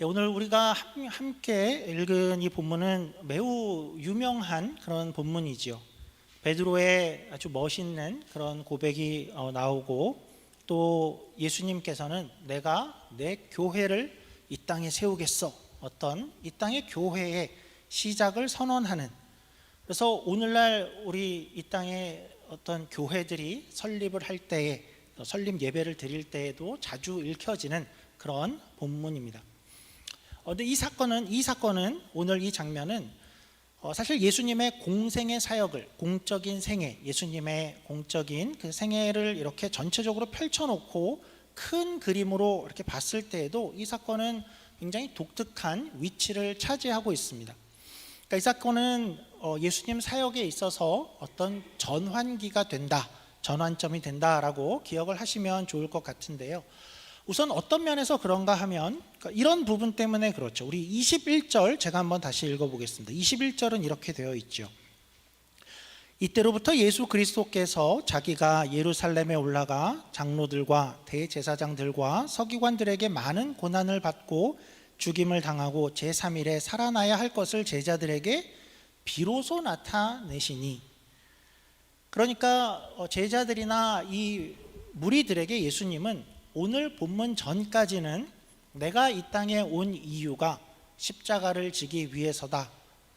오늘 우리가 함께 읽은 이 본문은 매우 유명한 그런 본문이지요. 베드로의 아주 멋있는 그런 고백이 나오고, 또 예수님께서는 내가 내 교회를 이 땅에 세우겠어, 어떤 이 땅의 교회의 시작을 선언하는, 그래서 오늘날 우리 이 땅에 어떤 교회들이 설립을 할 때에, 설립 예배를 드릴 때에도 자주 읽혀지는 그런 본문입니다. 근데 이 사건은 오늘 이 장면은 사실 예수님의 공생의 사역을, 공적인 생애, 예수님의 공적인 그 생애를 이렇게 전체적으로 펼쳐놓고 큰 그림으로 이렇게 봤을 때에도 이 사건은 굉장히 독특한 위치를 차지하고 있습니다. 그러니까 이 사건은 예수님 사역에 있어서 어떤 전환기가 된다, 전환점이 된다라고 기억을 하시면 좋을 것 같은데요. 우선 어떤 면에서 그런가 하면 이런 부분 때문에 그렇죠. 우리 21절 제가 한번 다시 읽어보겠습니다. 21절은 이렇게 되어 있죠. 이때로부터 예수 그리스도께서 자기가 예루살렘에 올라가 장로들과 대제사장들과 서기관들에게 많은 고난을 받고 죽임을 당하고 제3일에 살아나야 할 것을 제자들에게 비로소 나타내시니, 그러니까 제자들이나 이 무리들에게 예수님은 오늘 본문 전까지는 내가 이 땅에 온 이유가 십자가를 지기 위해서다,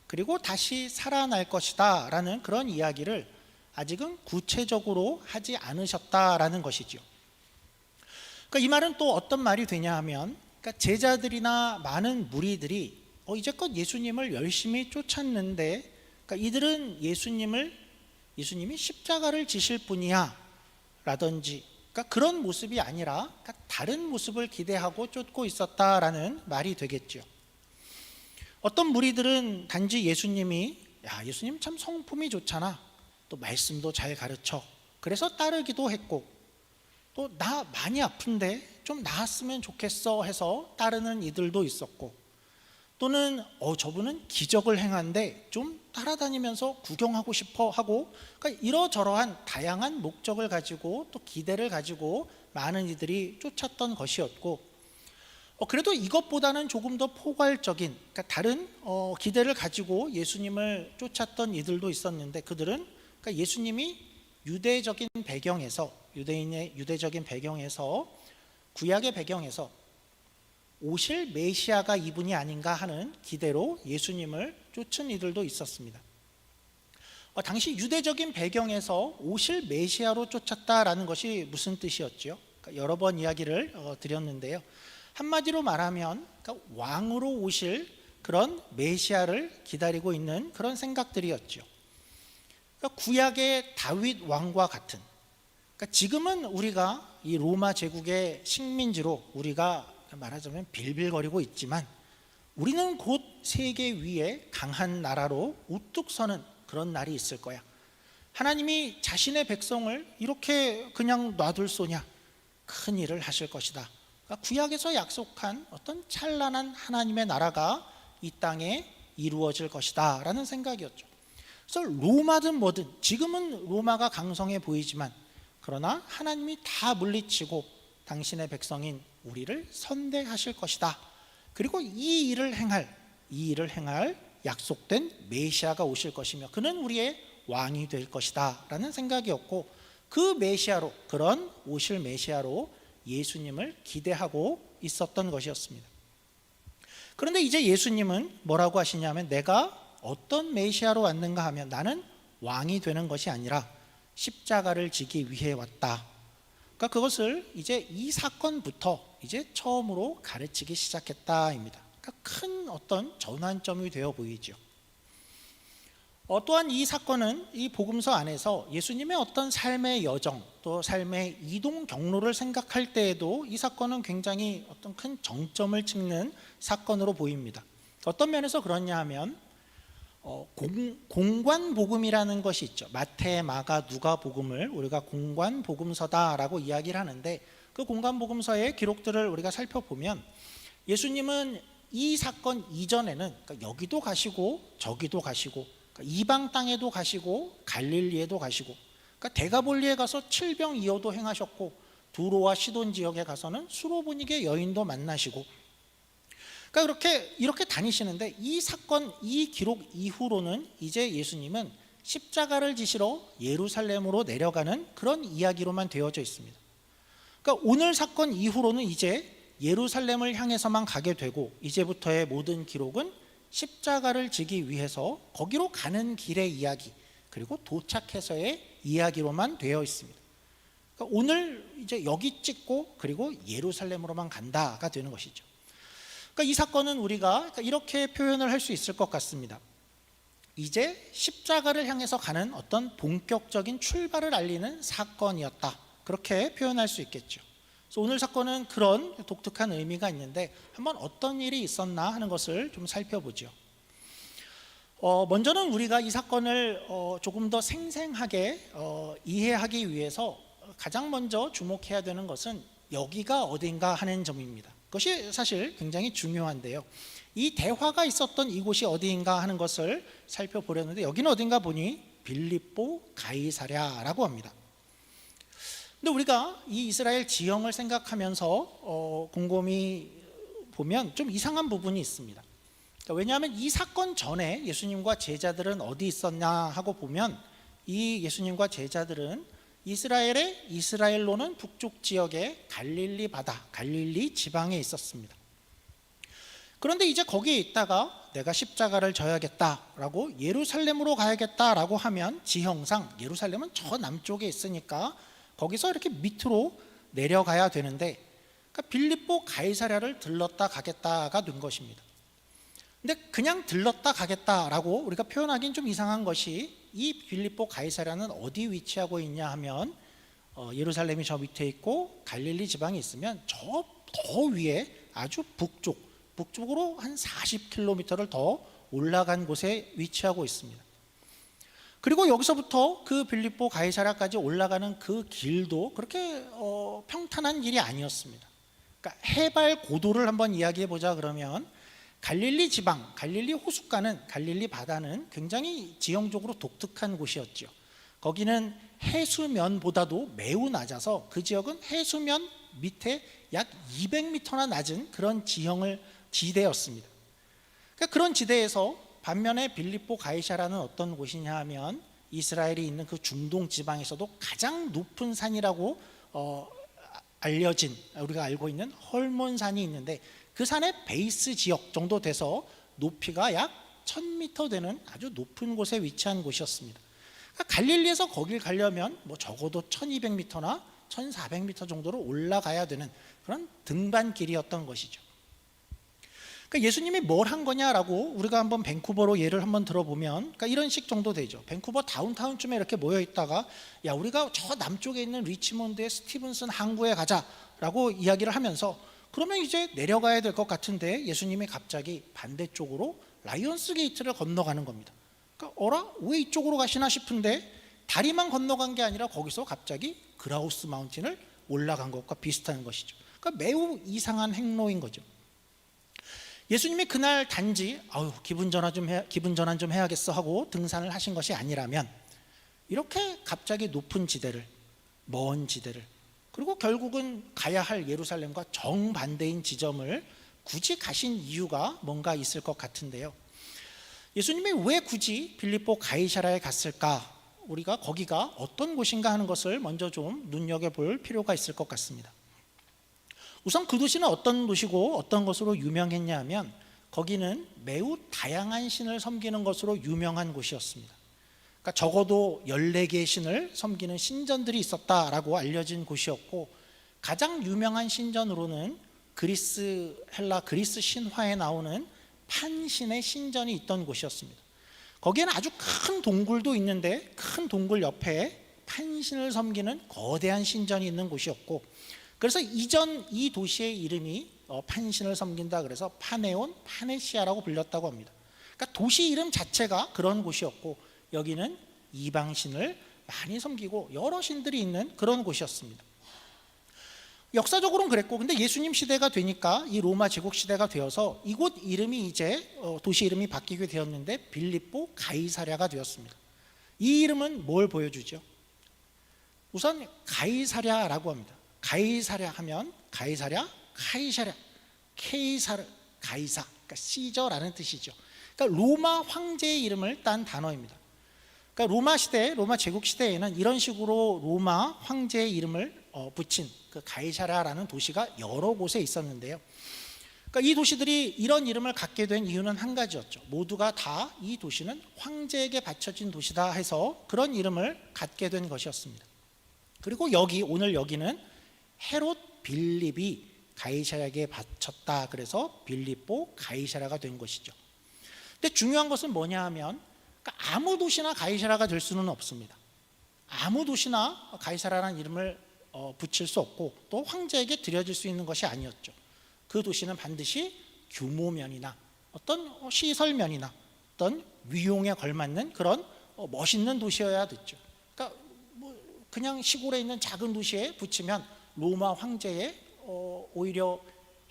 그리고 다시 살아날 것이다 라는 그런 이야기를 아직은 구체적으로 하지 않으셨다라는 것이죠. 그러니까 이 말은 또 어떤 말이 되냐 하면, 그러니까 제자들이나 많은 무리들이 이제껏 예수님을 열심히 쫓았는데, 그러니까 이들은 예수님이 십자가를 지실 분이야 라든지, 그러니까 그런 모습이 아니라 다른 모습을 기대하고 쫓고 있었다라는 말이 되겠죠. 어떤 무리들은 단지 예수님 참 성품이 좋잖아, 또 말씀도 잘 가르쳐, 그래서 따르기도 했고, 또 나 많이 아픈데 좀 나았으면 좋겠어 해서 따르는 이들도 있었고, 또는 저분은 기적을 행한데 좀 따라다니면서 구경하고 싶어 하고, 그러니까 이러저러한 다양한 목적을 가지고 또 기대를 가지고 많은 이들이 쫓았던 것이었고, 그래도 이것보다는 조금 더 포괄적인, 그러니까 다른 기대를 가지고 예수님을 쫓았던 이들도 있었는데, 그들은 그러니까 예수님이 유대적인 배경에서, 유대인의 유대적인 배경에서, 구약의 배경에서 오실 메시아가 이분이 아닌가 하는 기대로 예수님을 쫓은 이들도 있었습니다. 당시 유대적인 배경에서 오실 메시아로 쫓았다라는 것이 무슨 뜻이었죠? 그러니까 여러 번 이야기를 드렸는데요. 한마디로 말하면 그러니까 왕으로 오실 그런 메시아를 기다리고 있는 그런 생각들이었죠. 그러니까 구약의 다윗 왕과 같은, 그러니까 지금은 우리가 이 로마 제국의 식민지로 우리가 말하자면 빌빌거리고 있지만, 우리는 곧 세계 위에 강한 나라로 우뚝 서는 그런 날이 있을 거야. 하나님이 자신의 백성을 이렇게 그냥 놔둘 소냐, 큰 일을 하실 것이다. 그러니까 구약에서 약속한 어떤 찬란한 하나님의 나라가 이 땅에 이루어질 것이다 라는 생각이었죠. 그래서 로마든 뭐든, 지금은 로마가 강성해 보이지만, 그러나 하나님이 다 물리치고 당신의 백성인 우리를 선대하실 것이다. 그리고 이 일을 행할 약속된 메시아가 오실 것이며, 그는 우리의 왕이 될 것이다 라는 생각이었고, 그 메시아로, 그런 오실 메시아로 예수님을 기대하고 있었던 것이었습니다. 그런데 이제 예수님은 뭐라고 하시냐면, 내가 어떤 메시아로 왔는가 하면, 나는 왕이 되는 것이 아니라 십자가를 지기 위해 왔다. 그러니까 그것을 이제 이 사건부터 이제 처음으로 가르치기 시작했다입니다. 그러니까 큰 어떤 전환점이 되어 보이죠. 또한 이 사건은 이 복음서 안에서 예수님의 어떤 삶의 여정, 또 삶의 이동 경로를 생각할 때에도 이 사건은 굉장히 어떤 큰 정점을 찍는 사건으로 보입니다. 어떤 면에서 그러냐 하면, 공관복음이라는 것이 있죠. 마태, 마가, 누가 복음을 우리가 공관복음서다라고 이야기를 하는데, 그 공관복음서의 기록들을 우리가 살펴보면 예수님은 이 사건 이전에는 그러니까 여기도 가시고 저기도 가시고, 그러니까 이방 땅에도 가시고 갈릴리에도 가시고, 그러니까 데가볼리에 가서 칠병이어도 행하셨고, 두로와 시돈 지역에 가서는 수로보니게 여인도 만나시고, 그러니까 이렇게 다니시는데 이 사건, 이 기록 이후로는 이제 예수님은 십자가를 지시러 예루살렘으로 내려가는 그런 이야기로만 되어져 있습니다. 그러니까 오늘 사건 이후로는 이제 예루살렘을 향해서만 가게 되고, 이제부터의 모든 기록은 십자가를 지기 위해서 거기로 가는 길의 이야기, 그리고 도착해서의 이야기로만 되어 있습니다. 그러니까 오늘 이제 여기 찍고 그리고 예루살렘으로만 간다가 되는 것이죠. 그러니까 이 사건은 우리가 이렇게 표현을 할 수 있을 것 같습니다. 이제 십자가를 향해서 가는 어떤 본격적인 출발을 알리는 사건이었다, 그렇게 표현할 수 있겠죠. 그래서 오늘 사건은 그런 독특한 의미가 있는데, 한번 어떤 일이 있었나 하는 것을 좀 살펴보죠. 먼저는 우리가 이 사건을 조금 더 생생하게 이해하기 위해서 가장 먼저 주목해야 되는 것은 여기가 어딘가 하는 점입니다. 그것이 사실 굉장히 중요한데요, 이 대화가 있었던 이곳이 어디인가 하는 것을 살펴보려는데, 여기는 어딘가 보니 빌립보 가이사랴라고 합니다. 근데 우리가 이 이스라엘 지형을 생각하면서 곰곰이 보면 좀 이상한 부분이 있습니다. 그러니까 왜냐하면 이 사건 전에 예수님과 제자들은 어디 있었냐 하고 보면, 이 예수님과 제자들은 이스라엘로는 북쪽 지역의 갈릴리 바다, 갈릴리 지방에 있었습니다. 그런데 이제 거기에 있다가 내가 십자가를 져야겠다라고 예루살렘으로 가야겠다라고 하면, 지형상 예루살렘은 저 남쪽에 있으니까 거기서 이렇게 밑으로 내려가야 되는데, 그러니까 빌립보 가이사랴를 들렀다 가겠다가 된 것입니다. 근데 그냥 들렀다 가겠다라고 우리가 표현하기는 좀 이상한 것이, 이 빌립보 가이사랴는 어디 위치하고 있냐 하면 예루살렘이 저 밑에 있고 갈릴리 지방이 있으면 저 더 위에 아주 북쪽으로 한 40km를 더 올라간 곳에 위치하고 있습니다. 그리고 여기서부터 그 빌립보 가이사랴까지 올라가는 그 길도 그렇게 평탄한 길이 아니었습니다. 그러니까 해발 고도를 한번 이야기해 보자 그러면, 갈릴리 지방, 갈릴리 호숫가는, 갈릴리 바다는 굉장히 지형적으로 독특한 곳이었죠. 거기는 해수면보다도 매우 낮아서 그 지역은 해수면 밑에 약 200m나 낮은 그런 지대였습니다. 그러니까 그런 지대에서 반면에 빌립보 가이사랴는 어떤 곳이냐 하면, 이스라엘이 있는 그 중동 지방에서도 가장 높은 산이라고 알려진, 우리가 알고 있는 헐몬산이 있는데, 그 산의 베이스 지역 정도 돼서 높이가 약 1000m 되는 아주 높은 곳에 위치한 곳이었습니다. 그러니까 갈릴리에서 거길 가려면 뭐 적어도 1200m나 1400m 정도로 올라가야 되는 그런 등반길이었던 것이죠. 그러니까 예수님이 뭘 한 거냐라고 우리가 한번 밴쿠버로 예를 한번 들어보면, 그러니까 이런 식 정도 되죠. 밴쿠버 다운타운쯤에 이렇게 모여 있다가, 야, 우리가 저 남쪽에 있는 리치몬드의 스티븐슨 항구에 가자라고 이야기를 하면서, 그러면 이제 내려가야 될 것 같은데 예수님이 갑자기 반대쪽으로 라이언스 게이트를 건너가는 겁니다. 그러니까 왜 이쪽으로 가시나 싶은데, 다리만 건너간 게 아니라 거기서 갑자기 그라우스 마운틴을 올라간 것과 비슷한 것이죠. 그러니까 매우 이상한 행로인 거죠. 예수님이 그날 단지 기분 전환 좀 해야겠어 하고 등산을 하신 것이 아니라면, 이렇게 갑자기 높은 지대를, 먼 지대를, 그리고 결국은 가야 할 예루살렘과 정반대인 지점을 굳이 가신 이유가 뭔가 있을 것 같은데요, 예수님이 왜 굳이 빌립보 가이사랴에 갔을까? 우리가 거기가 어떤 곳인가 하는 것을 먼저 좀 눈여겨볼 필요가 있을 것 같습니다. 우선 그 도시는 어떤 도시고 어떤 것으로 유명했냐 하면, 거기는 매우 다양한 신을 섬기는 것으로 유명한 곳이었습니다. 그러니까 적어도 14개의 신을 섬기는 신전들이 있었다라고 알려진 곳이었고, 가장 유명한 신전으로는 그리스 신화에 나오는 판신의 신전이 있던 곳이었습니다. 거기에는 아주 큰 동굴도 있는데, 그 동굴 옆에 판신을 섬기는 거대한 신전이 있는 곳이었고, 그래서 이전 이 도시의 이름이 판신을 섬긴다 그래서 파네온, 파네시아라고 불렸다고 합니다. 그러니까 도시 이름 자체가 그런 곳이었고, 여기는 이방신을 많이 섬기고 여러 신들이 있는 그런 곳이었습니다. 역사적으로는 그랬고, 근데 예수님 시대가 되니까, 이 로마 제국 시대가 되어서 이곳 이름이 이제 도시 이름이 바뀌게 되었는데 빌립보 가이사랴가 되었습니다. 이 이름은 뭘 보여주죠? 우선 가이사랴라고 합니다. 가이사랴 하면 가이사랴, 카이사랴, 케이사르, 가이사, 그러니까 시저라는 뜻이죠. 그러니까 로마 황제의 이름을 딴 단어입니다. 그러니까 로마 시대, 로마 제국 시대에는 이런 식으로 로마 황제의 이름을 붙인 그 가이사라라는 도시가 여러 곳에 있었는데요. 그러니까 이 도시들이 이런 이름을 갖게 된 이유는 한 가지였죠. 모두가 다 이 도시는 황제에게 바쳐진 도시다 해서 그런 이름을 갖게 된 것이었습니다. 그리고 오늘 여기는 헤롯 빌립이 가이사라에게 바쳤다. 그래서 빌립보 가이사라가 된 것이죠. 근데 중요한 것은 뭐냐 하면 그러니까 아무 도시나 가이사라가 될 수는 없습니다. 아무 도시나 가이사라라는 이름을 붙일 수 없고 또 황제에게 드려질 수 있는 것이 아니었죠. 그 도시는 반드시 규모면이나 어떤 시설면이나 어떤 위용에 걸맞는 그런 멋있는 도시여야 됐죠. 그러니까 그냥 시골에 있는 작은 도시에 붙이면 로마 황제의 오히려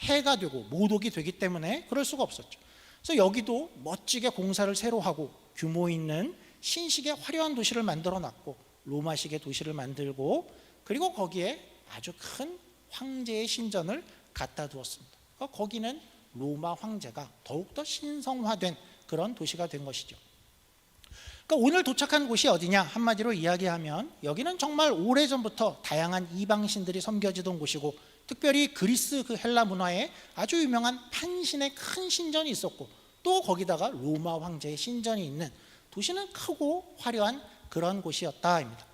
해가 되고 모독이 되기 때문에 그럴 수가 없었죠. 그래서 여기도 멋지게 공사를 새로 하고 규모 있는 신식의 화려한 도시를 만들어 놨고 로마식의 도시를 만들고 그리고 거기에 아주 큰 황제의 신전을 갖다 두었습니다. 그러니까 거기는 로마 황제가 더욱더 신성화된 그런 도시가 된 것이죠. 그러니까 오늘 도착한 곳이 어디냐 한마디로 이야기하면 여기는 정말 오래전부터 다양한 이방신들이 섬겨지던 곳이고 특별히 그리스 그 헬라 문화에 아주 유명한 판신의 큰 신전이 있었고 또 거기다가 로마 황제의 신전이 있는 도시는 크고 화려한 그런 곳이었다입니다.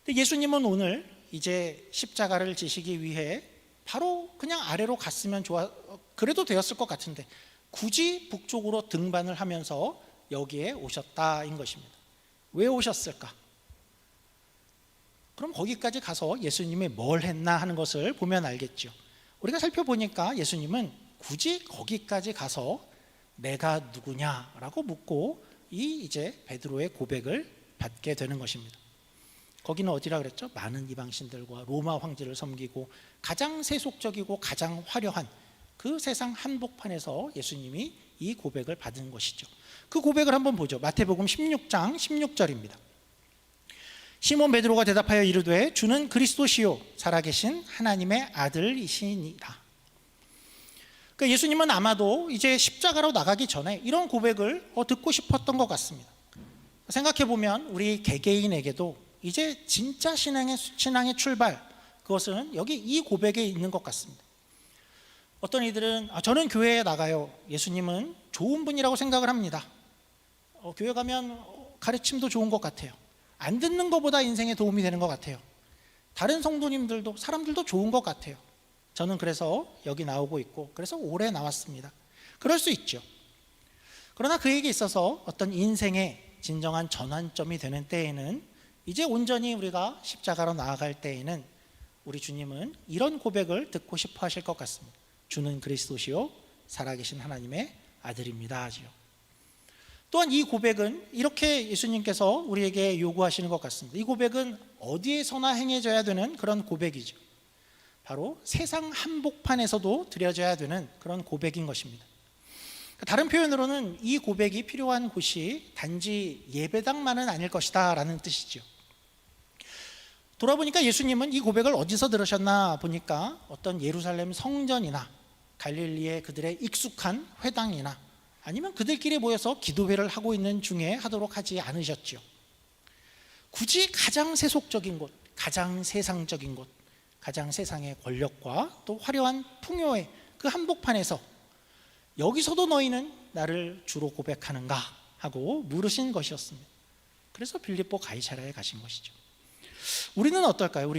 근데 예수님은 오늘 이제 십자가를 지시기 위해 바로 그냥 아래로 갔으면 그래도 되었을 것 같은데 굳이 북쪽으로 등반을 하면서 여기에 오셨다인 것입니다. 왜 오셨을까? 그럼 거기까지 가서 예수님이 뭘 했나 하는 것을 보면 알겠죠. 우리가 살펴보니까 예수님은 굳이 거기까지 가서 내가 누구냐라고 묻고 이제 베드로의 고백을 받게 되는 것입니다. 거기는 어디라 그랬죠? 많은 이방신들과 로마 황제를 섬기고 가장 세속적이고 가장 화려한 그 세상 한복판에서 예수님이 이 고백을 받은 것이죠. 그 고백을 한번 보죠. 마태복음 16장 16절입니다. 시몬 베드로가 대답하여 이르되 주는 그리스도시요 살아계신 하나님의 아들이시니라. 그러니까 예수님은 아마도 이제 십자가로 나가기 전에 이런 고백을 듣고 싶었던 것 같습니다. 생각해보면 우리 개개인에게도 이제 진짜 신앙의 출발, 그것은 여기 이 고백에 있는 것 같습니다. 어떤 이들은 저는 교회에 나가요. 예수님은 좋은 분이라고 생각을 합니다. 교회 가면 가르침도 좋은 것 같아요. 안 듣는 것보다 인생에 도움이 되는 것 같아요. 다른 성도님들도 사람들도 좋은 것 같아요. 저는 그래서 여기 나오고 있고 그래서 오래 나왔습니다. 그럴 수 있죠. 그러나 그에게 있어서 어떤 인생의 진정한 전환점이 되는 때에는 이제 온전히 우리가 십자가로 나아갈 때에는 우리 주님은 이런 고백을 듣고 싶어 하실 것 같습니다. 주는 그리스도시요 살아계신 하나님의 아들입니다 하지요. 또한 이 고백은 이렇게 예수님께서 우리에게 요구하시는 것 같습니다. 이 고백은 어디에서나 행해져야 되는 그런 고백이죠. 바로 세상 한복판에서도 드려져야 되는 그런 고백인 것입니다. 다른 표현으로는 이 고백이 필요한 곳이 단지 예배당만은 아닐 것이다 라는 뜻이죠. 돌아보니까 예수님은 이 고백을 어디서 들으셨나 보니까 어떤 예루살렘 성전이나 갈릴리의 그들의 익숙한 회당이나 아니면 그들끼리 모여서 기도회를 하고 있는 중에 하도록 하지 않으셨죠. 굳이 가장 세속적인 곳, 가장 세상적인 곳, 가장 세상의 권력과 또 화려한 풍요의 그 한복판에서 여기서도 너희는 나를 주로 고백하는가 하고 물으신 것이었습니다. 그래서 빌립보 가이사랴에 가신 것이죠. 우리는 어떨까요?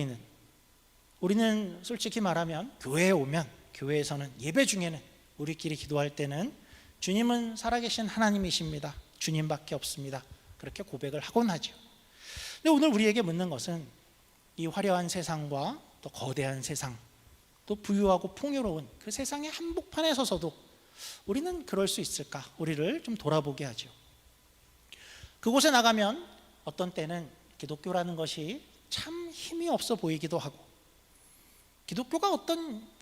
우리는 솔직히 말하면 교회에 오면 교회에서는 예배 중에는 우리끼리 기도할 때는 주님은 살아계신 하나님이십니다. 주님밖에 없습니다. 그렇게 고백을 하곤 하죠. 근데 오늘 우리에게 묻는 것은 이 화려한 세상과 또 거대한 세상, 또 부유하고 풍요로운 그 세상의 한복판에 서서도 우리는 그럴 수 있을까? 우리를 좀 돌아보게 하죠. 그곳에 나가면 어떤 때는 기독교라는 것이 참 힘이 없어 보이기도 하고 기독교가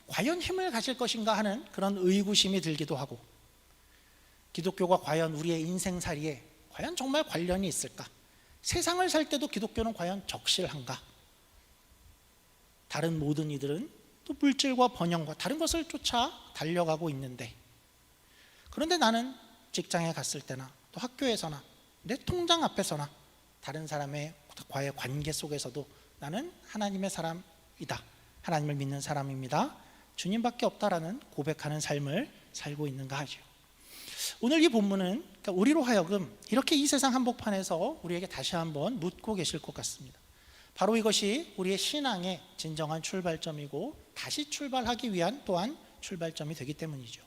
과연 힘을 가질 것인가 하는 그런 의구심이 들기도 하고 기독교가 과연 우리의 인생살이에 과연 정말 관련이 있을까? 세상을 살 때도 기독교는 과연 적실한가? 다른 모든 이들은 또 물질과 번영과 다른 것을 쫓아 달려가고 있는데 그런데 나는 직장에 갔을 때나 또 학교에서나 내 통장 앞에서나 다른 사람의 과의 관계 속에서도 나는 하나님의 사람이다, 하나님을 믿는 사람입니다, 주님밖에 없다라는 고백하는 삶을 살고 있는가 하죠. 오늘 이 본문은 그러니까 우리로 하여금 이렇게 이 세상 한복판에서 우리에게 다시 한번 묻고 계실 것 같습니다. 바로 이것이 우리의 신앙의 진정한 출발점이고 다시 출발하기 위한 또한 출발점이 되기 때문이죠.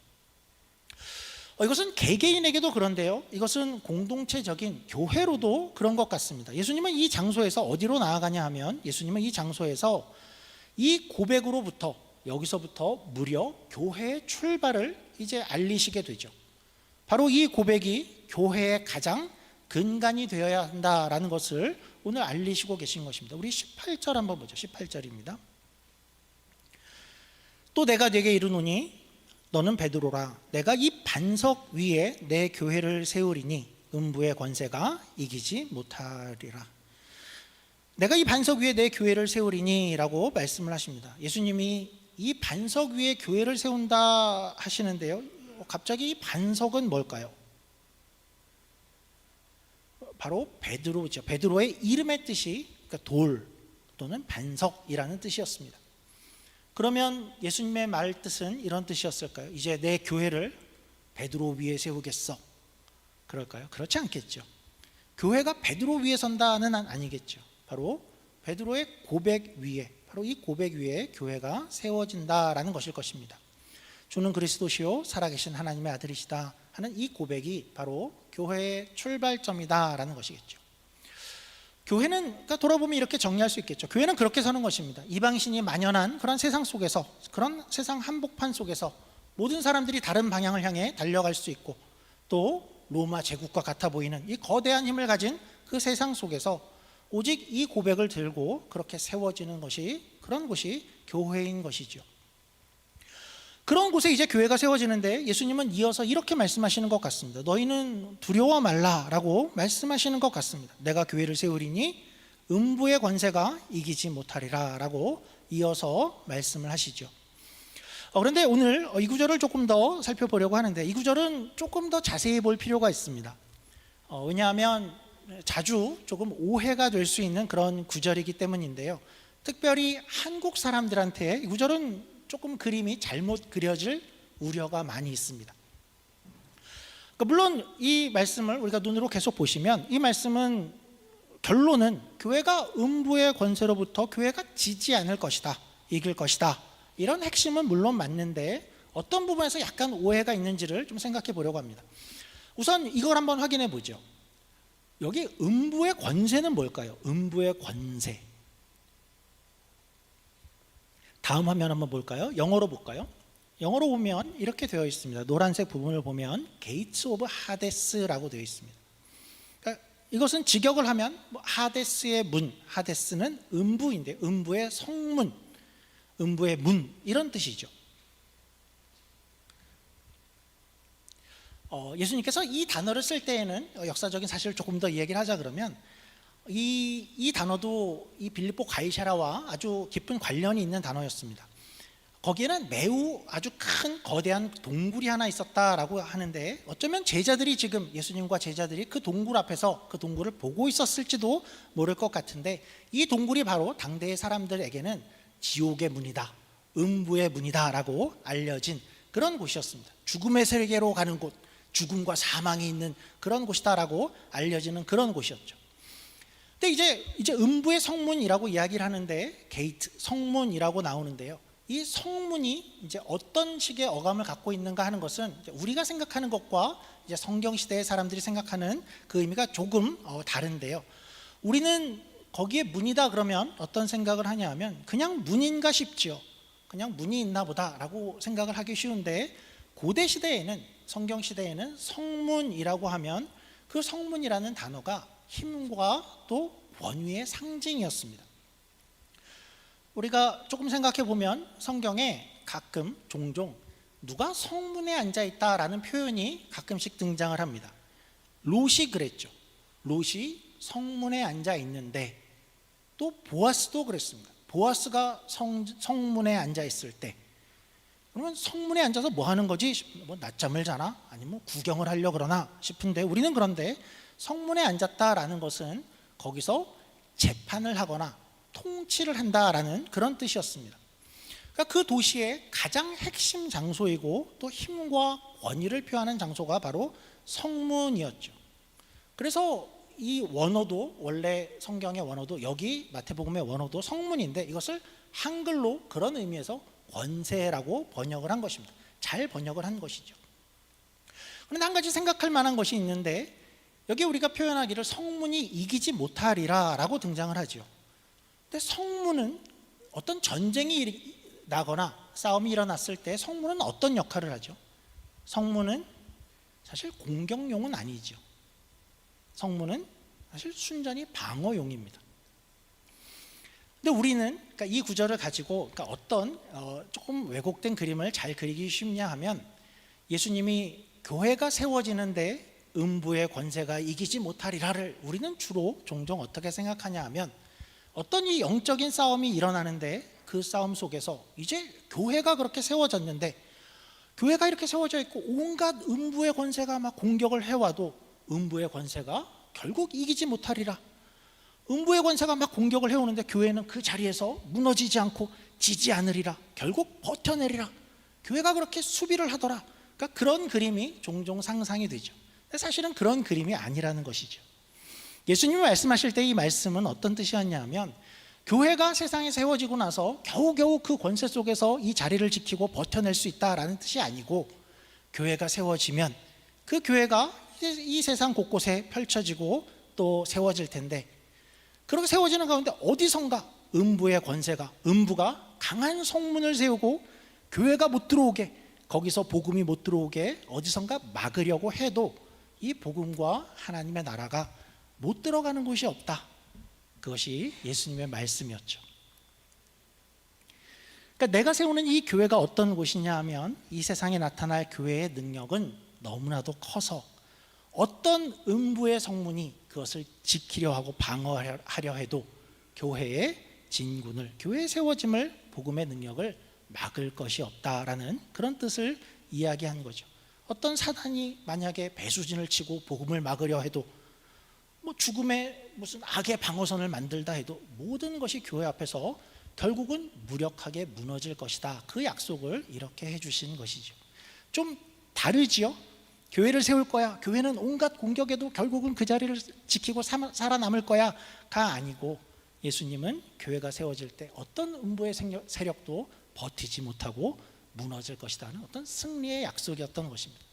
이것은 개개인에게도 그런데요, 이것은 공동체적인 교회로도 그런 것 같습니다. 예수님은 이 장소에서 어디로 나아가냐 하면, 예수님은 이 장소에서 이 고백으로부터, 여기서부터 무려 교회의 출발을 이제 알리시게 되죠. 바로 이 고백이 교회의 가장 근간이 되어야 한다라는 것을 오늘 알리시고 계신 것입니다. 우리 18절 한번 보죠. 18절입니다. 또 내가 네게 이르노니 너는 베드로라. 내가 이 반석 위에 내 교회를 세우리니 음부의 권세가 이기지 못하리라. 내가 이 반석 위에 내 교회를 세우리니 라고 말씀을 하십니다. 예수님이 이 반석 위에 교회를 세운다 하시는데요, 갑자기 이 반석은 뭘까요? 바로 베드로죠. 베드로의 이름의 뜻이 그러니까 돌 또는 반석이라는 뜻이었습니다. 그러면 예수님의 말 뜻은 이런 뜻이었을까요? 이제 내 교회를 베드로 위에 세우겠어, 그럴까요? 그렇지 않겠죠. 교회가 베드로 위에 선다는 아니겠죠. 바로 베드로의 고백 위에, 바로 이 고백 위에 교회가 세워진다라는 것일 것입니다. 주는 그리스도시요 살아계신 하나님의 아들이시다 하는 이 고백이 바로 교회의 출발점이다라는 것이겠죠. 교회는 그러니까 돌아보면 이렇게 정리할 수 있겠죠. 교회는 그렇게 서는 것입니다. 이방신이 만연한 그런 세상 속에서, 그런 세상 한복판 속에서 모든 사람들이 다른 방향을 향해 달려갈 수 있고, 또 로마 제국과 같아 보이는 이 거대한 힘을 가진 그 세상 속에서 오직 이 고백을 들고 그렇게 세워지는 것이, 그런 곳이 교회인 것이죠. 그런 곳에 이제 교회가 세워지는데 예수님은 이어서 이렇게 말씀하시는 것 같습니다. 너희는 두려워 말라라고 말씀하시는 것 같습니다. 내가 교회를 세우리니 음부의 권세가 이기지 못하리라 라고 이어서 말씀을 하시죠. 그런데 오늘 이 구절을 조금 더 살펴보려고 하는데, 이 구절은 조금 더 자세히 볼 필요가 있습니다. 왜냐하면 자주 조금 오해가 될 수 있는 그런 구절이기 때문인데요, 특별히 한국 사람들한테 이 구절은 조금 그림이 잘못 그려질 우려가 많이 있습니다. 물론 이 말씀을 우리가 눈으로 계속 보시면 이 말씀은 결론은 교회가 음부의 권세로부터 교회가 지지 않을 것이다, 이길 것이다, 이런 핵심은 물론 맞는데 어떤 부분에서 약간 오해가 있는지를 좀 생각해 보려고 합니다. 우선 이걸 한번 확인해 보죠. 여기 음부의 권세는 뭘까요? 음부의 권세. 다음 화면 한번 볼까요? 영어로 볼까요? 영어로 보면 이렇게 되어 있습니다. 노란색 부분을 보면 Gates of Hades라고 되어 있습니다. 그러니까 이것은 직역을 하면 하데스의 문, 하데스는 음부인데 음부의 성문, 음부의 문, 이런 뜻이죠. 예수님께서 이 단어를 쓸 때에는 역사적인 사실을 조금 더 이야기를 하자 그러면 이 단어도 이 빌립보 가이사라와 아주 깊은 관련이 있는 단어였습니다. 거기에는 매우 아주 큰 거대한 동굴이 하나 있었다라고 하는데, 어쩌면 제자들이 지금 예수님과 제자들이 그 동굴 앞에서 그 동굴을 보고 있었을지도 모를 것 같은데, 이 동굴이 바로 당대의 사람들에게는 지옥의 문이다, 음부의 문이다 라고 알려진 그런 곳이었습니다. 죽음의 세계로 가는 곳, 죽음과 사망이 있는 그런 곳이다라고 알려지는 그런 곳이었죠. 근데 이제 음부의 성문이라고 이야기를 하는데, 게이트, 성문이라고 나오는데요, 이 성문이 이제 어떤 식의 어감을 갖고 있는가 하는 것은 우리가 생각하는 것과 이제 성경 시대의 사람들이 생각하는 그 의미가 조금 다른데요, 우리는 거기에 문이다 그러면 어떤 생각을 하냐 하면 그냥 문인가 싶죠. 그냥 문이 있나 보다라고 생각을 하기 쉬운데, 고대 시대에는, 성경 시대에는 성문이라고 하면 그 성문이라는 단어가 힘과 또 권위의 상징이었습니다. 우리가 조금 생각해 보면 성경에 가끔 종종 누가 성문에 앉아 있다라는 표현이 가끔씩 등장을 합니다. 롯이 그랬죠. 롯이 성문에 앉아 있는데, 또 보아스도 그랬습니다. 보아스가 성문에 앉아 있을 때 그러면 성문에 앉아서 뭐 하는 거지? 뭐 낮잠을 자나? 아니면 구경을 하려 그러나 싶은데, 우리는 그런데 성문에 앉았다라는 것은 거기서 재판을 하거나 통치를 한다라는 그런 뜻이었습니다. 그러니까 그 도시의 가장 핵심 장소이고 또 힘과 권위를 표하는 장소가 바로 성문이었죠. 그래서 이 원어도, 원래 성경의 원어도, 여기 마태복음의 원어도 성문인데 이것을 한글로 그런 의미에서 권세라고 번역을 한 것입니다. 잘 번역을 한 것이죠. 그런데 한 가지 생각할 만한 것이 있는데, 여기 우리가 표현하기를 성문이 이기지 못하리라 라고 등장을 하죠. 근데 성문은 어떤 전쟁이 나거나 싸움이 일어났을 때 성문은 어떤 역할을 하죠? 성문은 사실 공격용은 아니죠. 성문은 사실 순전히 방어용입니다. 근데 우리는 그러니까 이 구절을 가지고 그러니까 어떤 조금 왜곡된 그림을 잘 그리기 쉽냐 하면, 예수님이 교회가 세워지는데 음부의 권세가 이기지 못하리라를 우리는 주로 종종 어떻게 생각하냐 하면, 어떤 이 영적인 싸움이 일어나는데 그 싸움 속에서 이제 교회가 그렇게 세워졌는데, 교회가 이렇게 세워져 있고 온갖 음부의 권세가 막 공격을 해와도 음부의 권세가 결국 이기지 못하리라. 음부의 권세가 막 공격을 해오는데 교회는 그 자리에서 무너지지 않고 지지 않으리라. 결국 버텨내리라. 교회가 그렇게 수비를 하더라. 그러니까 그런 그림이 종종 상상이 되죠. 사실은 그런 그림이 아니라는 것이죠. 예수님이 말씀하실 때 이 말씀은 어떤 뜻이었냐면, 교회가 세상에 세워지고 나서 겨우겨우 그 권세 속에서 이 자리를 지키고 버텨낼 수 있다라는 뜻이 아니고, 교회가 세워지면 그 교회가 이 세상 곳곳에 펼쳐지고 또 세워질 텐데, 그렇게 세워지는 가운데 어디선가 음부의 권세가, 음부가 강한 성문을 세우고 교회가 못 들어오게, 거기서 복음이 못 들어오게 어디선가 막으려고 해도 이 복음과 하나님의 나라가 못 들어가는 곳이 없다. 그것이 예수님의 말씀이었죠. 그러니까 내가 세우는 이 교회가 어떤 곳이냐 하면, 이 세상에 나타날 교회의 능력은 너무나도 커서 어떤 음부의 성문이 그것을 지키려 하고 방어하려 해도 교회의 진군을, 교회의 세워짐을, 복음의 능력을 막을 것이 없다라는 그런 뜻을 이야기한 거죠. 어떤 사단이 만약에 배수진을 치고 복음을 막으려 해도, 뭐 죽음의 무슨 악의 방어선을 만들다 해도 모든 것이 교회 앞에서 결국은 무력하게 무너질 것이다. 그 약속을 이렇게 해주신 것이죠. 좀 다르지요? 교회를 세울 거야, 교회는 온갖 공격에도 결국은 그 자리를 지키고 살아남을 거야 가 아니고, 예수님은 교회가 세워질 때 어떤 음부의 세력도 버티지 못하고 무너질 것이라는 어떤 승리의 약속이었던 것입니다.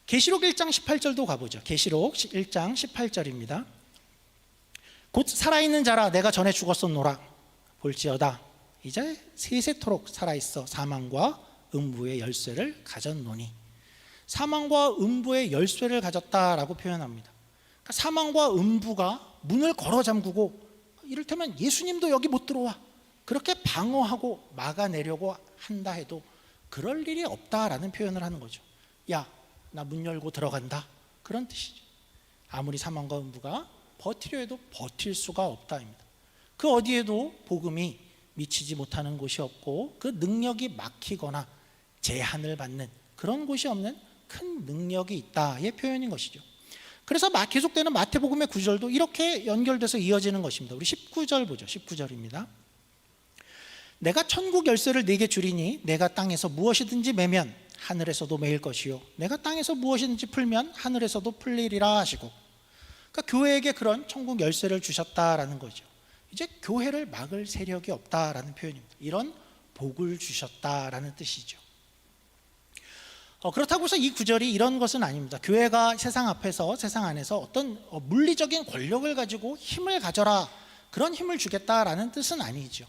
계시록 1장 18절도 가보죠. 계시록 1장 18절입니다. 곧 살아있는 자라 내가 전에 죽었었노라. 볼지어다 이제 세세토록 살아있어 사망과 음부의 열쇠를 가졌노니. 사망과 음부의 열쇠를 가졌다라고 표현합니다. 그러니까 사망과 음부가 문을 걸어 잠그고, 이를테면 예수님도 여기 못 들어와, 그렇게 방어하고 막아내려고 한다 해도 그럴 일이 없다라는 표현을 하는 거죠. 야, 나 문 열고 들어간다, 그런 뜻이죠. 아무리 사망과 음부가 버티려 해도 버틸 수가 없다입니다. 그 어디에도 복음이 미치지 못하는 곳이 없고, 그 능력이 막히거나 제한을 받는 그런 곳이 없는 큰 능력이 있다의 표현인 것이죠. 그래서 계속되는 마태복음의 구절도 이렇게 연결돼서 이어지는 것입니다. 우리 19절 보죠. 19절입니다. 내가 천국 열쇠를 네게 주리니 내가 땅에서 무엇이든지 매면 하늘에서도 매일 것이요 내가 땅에서 무엇이든지 풀면 하늘에서도 풀리리라 하시고. 그러니까 교회에게 그런 천국 열쇠를 주셨다라는 거죠. 이제 교회를 막을 세력이 없다라는 표현입니다. 이런 복을 주셨다라는 뜻이죠. 그렇다고 해서 이 구절이 이런 것은 아닙니다. 교회가 세상 앞에서, 세상 안에서 어떤 물리적인 권력을 가지고 힘을 가져라, 그런 힘을 주겠다라는 뜻은 아니죠.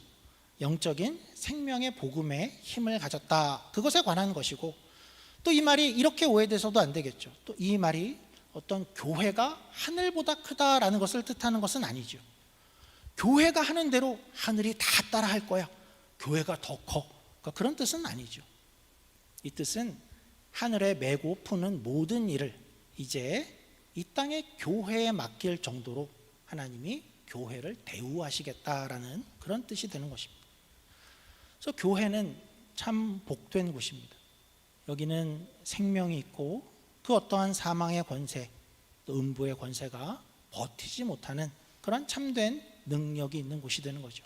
영적인 생명의 복음에 힘을 가졌다, 그것에 관한 것이고, 또 이 말이 이렇게 오해돼서도 안 되겠죠. 또 이 말이 어떤 교회가 하늘보다 크다라는 것을 뜻하는 것은 아니죠. 교회가 하는 대로 하늘이 다 따라 할 거야, 교회가 더 커, 그러니까 그런 뜻은 아니죠. 이 뜻은 하늘에 메고 푸는 모든 일을 이제 이 땅의 교회에 맡길 정도로 하나님이 교회를 대우하시겠다라는 그런 뜻이 되는 것입니다. 그래서 교회는 참 복된 곳입니다. 여기는 생명이 있고 그 어떠한 사망의 권세, 또 음부의 권세가 버티지 못하는 그런 참된 능력이 있는 곳이 되는 거죠.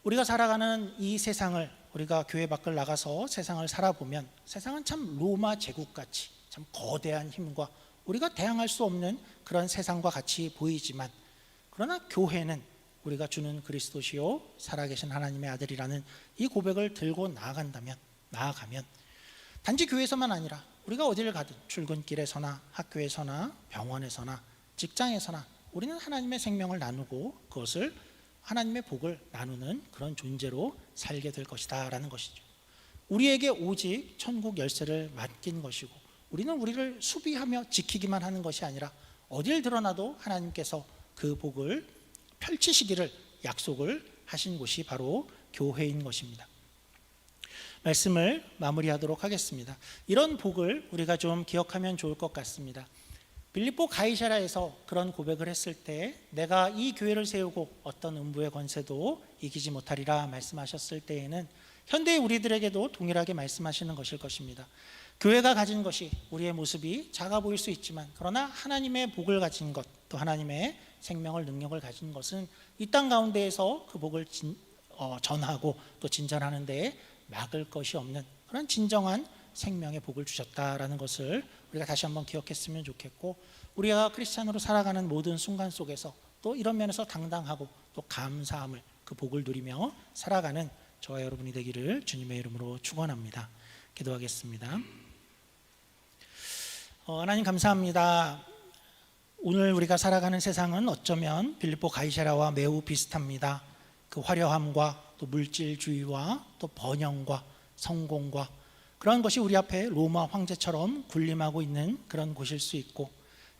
우리가 살아가는 이 세상을, 우리가 교회 밖을 나가서 세상을 살아보면 세상은 참 로마 제국같이 참 거대한 힘과 우리가 대항할 수 없는 그런 세상과 같이 보이지만, 그러나 교회는 우리가 주는 그리스도시요 살아계신 하나님의 아들이라는 이 고백을 들고 나아가면 단지 교회에서만 아니라 우리가 어디를 가든 출근길에서나 학교에서나 병원에서나 직장에서나 우리는 하나님의 생명을 나누고 그것을 하나님의 복을 나누는 그런 존재로 살게 될 것이다 라는 것이죠. 우리에게 오직 천국 열쇠를 맡긴 것이고, 우리는 우리를 수비하며 지키기만 하는 것이 아니라 어딜 드러나도 하나님께서 그 복을 펼치시기를 약속을 하신 곳이 바로 교회인 것입니다. 말씀을 마무리하도록 하겠습니다. 이런 복을 우리가 좀 기억하면 좋을 것 같습니다. 빌립보 가이사랴에서 그런 고백을 했을 때 내가 이 교회를 세우고 어떤 음부의 권세도 이기지 못하리라 말씀하셨을 때에는 현대의 우리들에게도 동일하게 말씀하시는 것일 것입니다. 교회가 가진 것이 우리의 모습이 작아 보일 수 있지만, 그러나 하나님의 복을 가진 것, 또 하나님의 생명을 능력을 가진 것은 이 땅 가운데에서 그 복을 전하고 또 진전하는 데에 막을 것이 없는 그런 진정한 생명의 복을 주셨다라는 것을 우리가 다시 한번 기억했으면 좋겠고, 우리가 크리스찬으로 살아가는 모든 순간 속에서 또 이런 면에서 당당하고 또 감사함을, 그 복을 누리며 살아가는 저와 여러분이 되기를 주님의 이름으로 축원합니다. 기도하겠습니다. 하나님 감사합니다. 오늘 우리가 살아가는 세상은 어쩌면 빌립보 가이사랴와 매우 비슷합니다. 그 화려함과 또 물질주의와 또 번영과 성공과 그런 것이 우리 앞에 로마 황제처럼 군림하고 있는 그런 곳일 수 있고,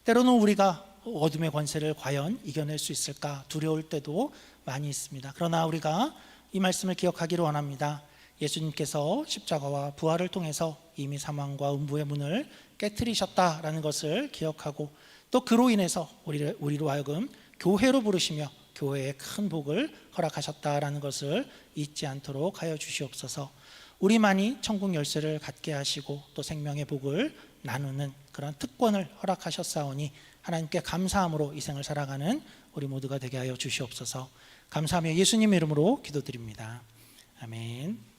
때로는 우리가 어둠의 권세를 과연 이겨낼 수 있을까 두려울 때도 많이 있습니다. 그러나 우리가 이 말씀을 기억하기를 원합니다. 예수님께서 십자가와 부활을 통해서 이미 사망과 음부의 문을 깨트리셨다라는 것을 기억하고, 또 그로 인해서 우리로 하여금 교회로 부르시며 교회에 큰 복을 허락하셨다라는 것을 잊지 않도록 하여 주시옵소서. 우리만이 천국 열쇠를 갖게 하시고 또 생명의 복을 나누는 그런 특권을 허락하셨사오니 하나님께 감사함으로 이 생을 살아가는 우리 모두가 되게 하여 주시옵소서. 감사하며 예수님의 이름으로 기도드립니다. 아멘.